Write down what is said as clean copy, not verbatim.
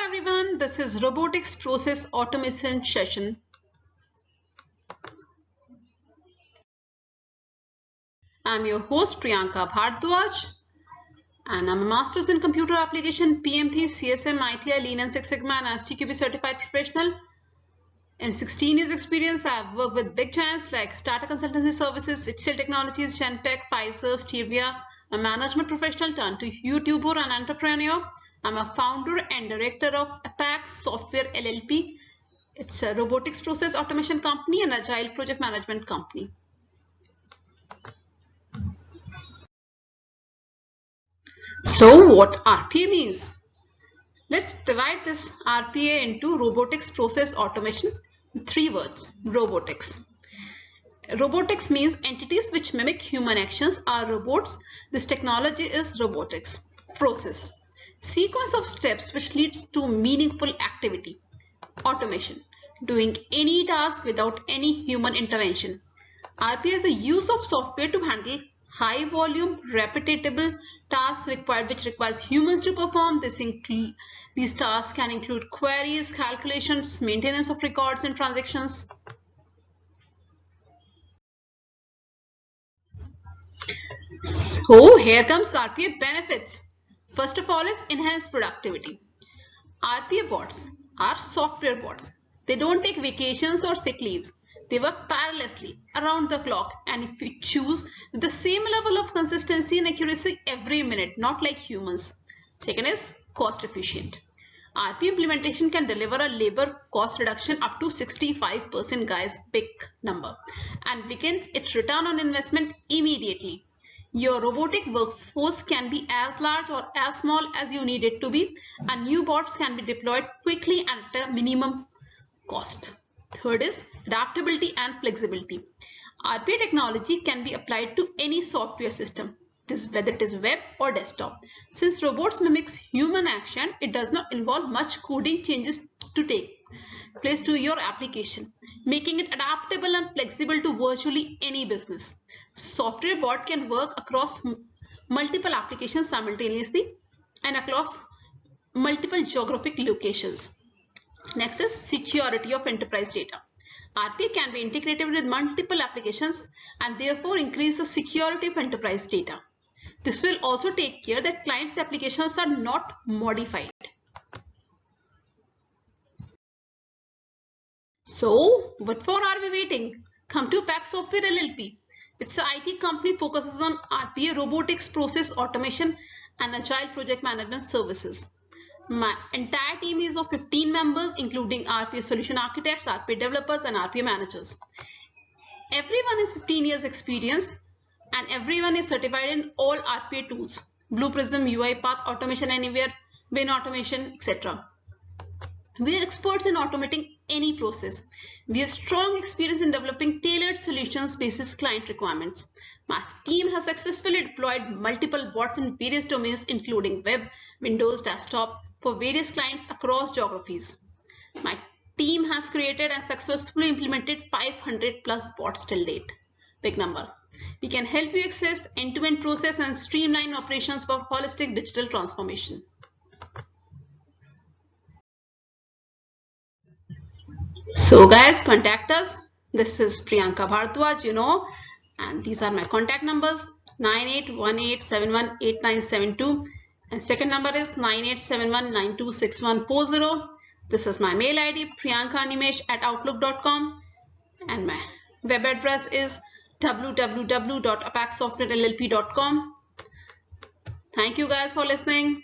everyone, this is Robotics Process Automation session. I'm your host Priyanka Bhardwaj and I'm a Masters in Computer Application, PMP, CSM, ITI, Lean and Six Sigma and STQB certified professional. In 16 years experience, I've worked with big giants like Tata Consultancy Services, HCL Technologies, Genpact, Pfizer, Stevia, a management professional turned to YouTuber and entrepreneur. I'm a founder and director of Apax Software LLP. It's a robotics process automation company and agile project management company. So what RPA means? Let's divide this RPA into robotics process automation in 3 words. Robotics. Robotics means entities which mimic human actions are robots. This technology is robotics. Process. Sequence of steps which leads to meaningful activity. Automation. Doing any task without any human intervention. RPA is the use of software to handle high volume, repeatable tasks which requires humans to perform. These tasks can include queries, calculations, maintenance of records and transactions. So here comes RPA benefits. First of all is enhanced productivity. RPA bots are software bots. They don't take vacations or sick leaves. They work tirelessly around the clock, and if you choose with the same level of consistency and accuracy every minute, not like humans. Second is cost efficient. RPA implementation can deliver a labor cost reduction up to 65%, guys, big number, and begins its return on investment immediately. Your robotic workforce can be as large or as small as you need it to be, and new bots can be deployed quickly and at a minimum cost. Third is adaptability and flexibility. RPA technology can be applied to any software system, whether it is web or desktop. Since robots mimics human action, it does not involve much coding changes to take place to your application, making it adaptable and flexible to virtually any business. Software bot can work across multiple applications simultaneously and across multiple geographic locations. Next is security of enterprise data. RPA can be integrated with multiple applications and therefore increase the security of enterprise data. This will also take care that clients' applications are not modified. So, what for are we waiting? Come to Apax Software LLP. It's an IT company focuses on RPA, robotics, process automation, and agile project management services. My entire team is of 15 members, including RPA solution architects, RPA developers, and RPA managers. Everyone is 15 years experience, and everyone is certified in all RPA tools: Blue Prism, UiPath, Automation Anywhere, Bin Automation, etc. We are experts in automating any process. We have strong experience in developing tailored solutions based on client requirements. My team has successfully deployed multiple bots in various domains, including web, Windows, desktop, for various clients across geographies. My team has created and successfully implemented 500 plus bots till date. Big number. We can help you access end-to-end process and streamline operations for holistic digital transformation. So guys, contact us. This is Priyanka Bhardwaj, and these are my contact numbers: 9818718972, and second number is 9871926140. This is my mail ID, priyankaanimesh@outlook.com, and my web address is www.apaxsoftwarellp.com. Thank you guys for listening.